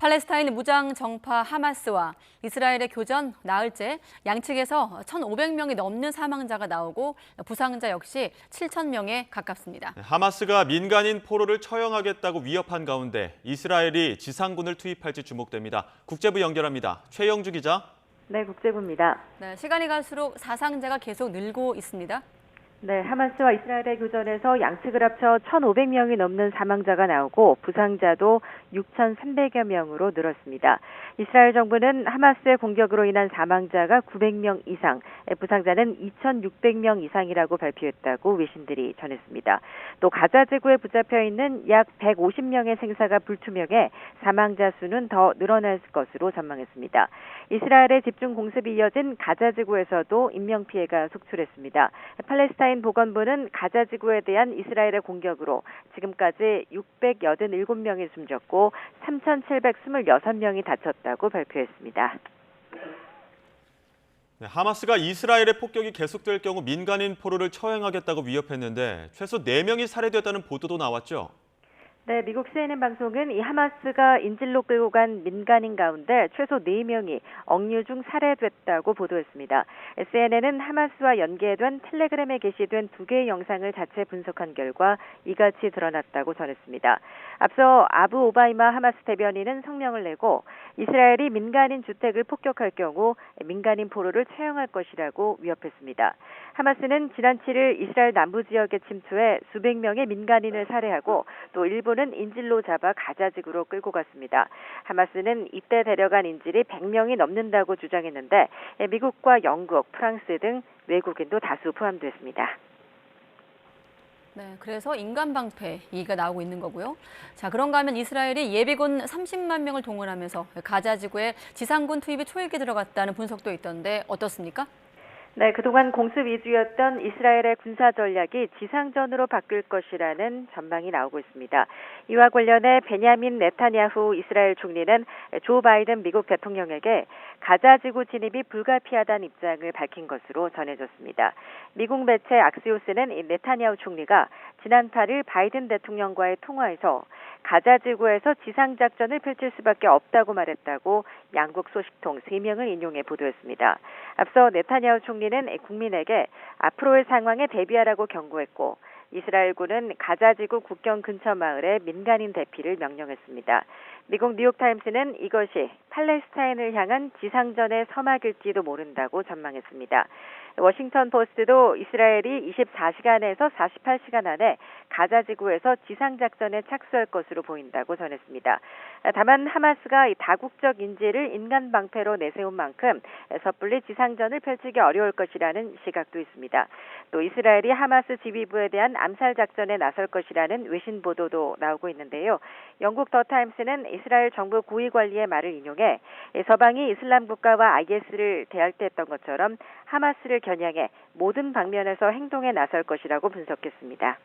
팔레스타인 무장 정파 하마스와 이스라엘의 교전 나흘째 양측에서 1,500명이 넘는 사망자가 나오고 부상자 역시 7,000명에 가깝습니다. 하마스가 민간인 포로를 처형하겠다고 위협한 가운데 이스라엘이 지상군을 투입할지 주목됩니다. 국제부 연결합니다. 최영주 기자. 네, 국제부입니다. 네, 시간이 갈수록 사상자가 계속 늘고 있습니다. 네, 하마스와 이스라엘의 교전에서 양측을 합쳐 1,500명이 넘는 사망자가 나오고 부상자도 6,300여 명으로 늘었습니다. 이스라엘 정부는 하마스의 공격으로 인한 사망자가 900명 이상, 부상자는 2,600명 이상이라고 발표했다고 외신들이 전했습니다. 또 가자 지구에 붙잡혀 있는 약 150명의 생사가 불투명해 사망자 수는 더 늘어날 것으로 전망했습니다. 이스라엘의 집중 공습이 이어진 가자 지구에서도 인명피해가 속출했습니다. 팔레스타인 보건부는 가자 지구에 대한 이스라엘의 공격으로 지금까지 687명이 숨졌고 3,726명이 다쳤다고 발표했습니다. 하마스가 이스라엘의 폭격이 계속될 경우 민간인 포로를 처형하겠다고 위협했는데 최소 4명이 살해됐다는 보도도 나왔죠. 네, 미국 CNN 방송은 이 하마스가 인질로 끌고 간 민간인 가운데 최소 4명이 억류 중 살해됐다고 보도했습니다. CNN은 하마스와 연계된 텔레그램에 게시된 2개의 영상을 자체 분석한 결과 이같이 드러났다고 전했습니다. 앞서 아부 오바이마 하마스 대변인은 성명을 내고 이스라엘이 민간인 주택을 폭격할 경우 민간인 포로를 처형할 것이라고 위협했습니다. 하마스는 지난 7일 이스라엘 남부 지역에 침투해 수백 명의 민간인을 살해하고 또 일부는 인질로 잡아 가자 지구로 끌고 갔습니다. 하마스는 이때 데려간 인질이 100명이 넘는다고 주장했는데 미국과 영국, 프랑스 등 외국인도 다수 포함됐습니다. 네, 그래서 인간 방패 얘기가 나오고 있는 거고요. 자, 그런가 하면 이스라엘이 예비군 30만 명을 동원하면서 가자 지구에 지상군 투입이 초읽에 들어갔다는 분석도 있던데 어떻습니까? 네, 그동안 공습 위주였던 이스라엘의 군사 전략이 지상전으로 바뀔 것이라는 전망이 나오고 있습니다. 이와 관련해 베냐민 네타냐후 이스라엘 총리는 조 바이든 미국 대통령에게 가자 지구 진입이 불가피하다는 입장을 밝힌 것으로 전해졌습니다. 미국 매체 악시오스는 이 네타냐후 총리가 지난 8일 바이든 대통령과의 통화에서 가자 지구에서 지상작전을 펼칠 수밖에 없다고 말했다고 양국 소식통 3명을 인용해 보도했습니다. 앞서 네타냐후 총리는 국민에게 앞으로의 상황에 대비하라고 경고했고 이스라엘군은 가자 지구 국경 근처 마을에 민간인 대피를 명령했습니다. 미국 뉴욕타임스는 이것이 팔레스타인을 향한 지상전의 서막일지도 모른다고 전망했습니다. 워싱턴 포스트도 이스라엘이 24시간에서 48시간 안에 가자 지구에서 지상작전에 착수할 것으로 보인다고 전했습니다. 다만 하마스가 다국적 인질을 인간 방패로 내세운 만큼 섣불리 지상전을 펼치기 어려울 것이라는 시각도 있습니다. 또 이스라엘이 하마스 지휘부에 대한 암살 작전에 나설 것이라는 외신 보도도 나오고 있는데요. 영국 더 타임스는 이스라엘 정부 고위 관리의 말을 인용해 서방이 이슬람 국가와 IS를 대할 때 했던 것처럼 하마스를 겨냥해 모든 방면에서 행동에 나설 것이라고 분석했습니다.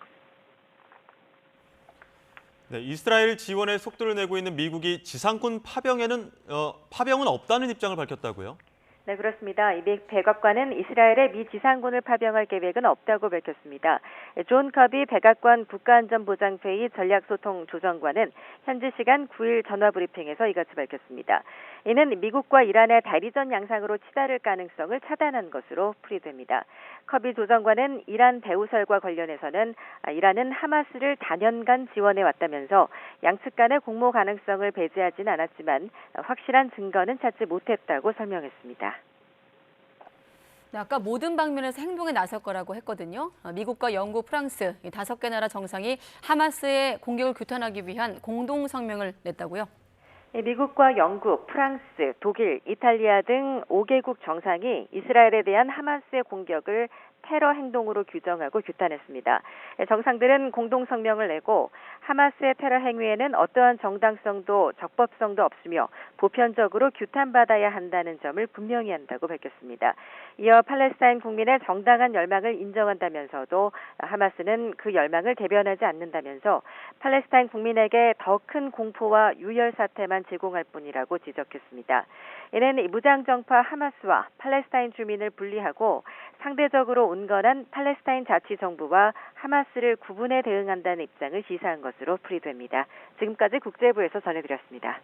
네, 이스라엘 지원에 속도를 내고 있는 미국이 지상군 파병은 없다는 입장을 밝혔다고요? 네, 그렇습니다. 이 미 백악관은 이스라엘의 미 지상군을 파병할 계획은 없다고 밝혔습니다. 존 커비 백악관 국가안전보장회의 전략소통조정관은 현지 시간 9일 전화브리핑에서 이같이 밝혔습니다. 이는 미국과 이란의 대리전 양상으로 치달을 가능성을 차단한 것으로 풀이됩니다. 커비 조정관은 이란 배후설과 관련해서는 이란은 하마스를 단연간 지원해 왔다면서 양측 간의 공모 가능성을 배제하진 않았지만 확실한 증거는 찾지 못했다고 설명했습니다. 네, 아까 모든 방면에서 행동에 나설 거라고 했거든요. 미국과 영국, 프랑스 이 5개 나라 정상이 하마스의 공격을 규탄하기 위한 공동 성명을 냈다고요? 미국과 영국, 프랑스, 독일, 이탈리아 등 5개국 정상이 이스라엘에 대한 하마스의 공격을 테러 행동으로 규정하고 규탄했습니다. 정상들은 공동 성명을 내고 하마스의 테러 행위에는 어떠한 정당성도 적법성도 없으며 보편적으로 규탄받아야 한다는 점을 분명히 한다고 밝혔습니다. 이어 팔레스타인 국민의 정당한 열망을 인정한다면서도 하마스는 그 열망을 대변하지 않는다면서 팔레스타인 국민에게 더 큰 공포와 유혈 사태만 제공할 뿐이라고 지적했습니다. 이는 무장정파 하마스와 팔레스타인 주민을 분리하고 상대적으로 온건한 팔레스타인 자치정부와 하마스를 구분해 대응한다는 입장을 시사한 것으로 풀이됩니다. 지금까지 국제부에서 전해드렸습니다.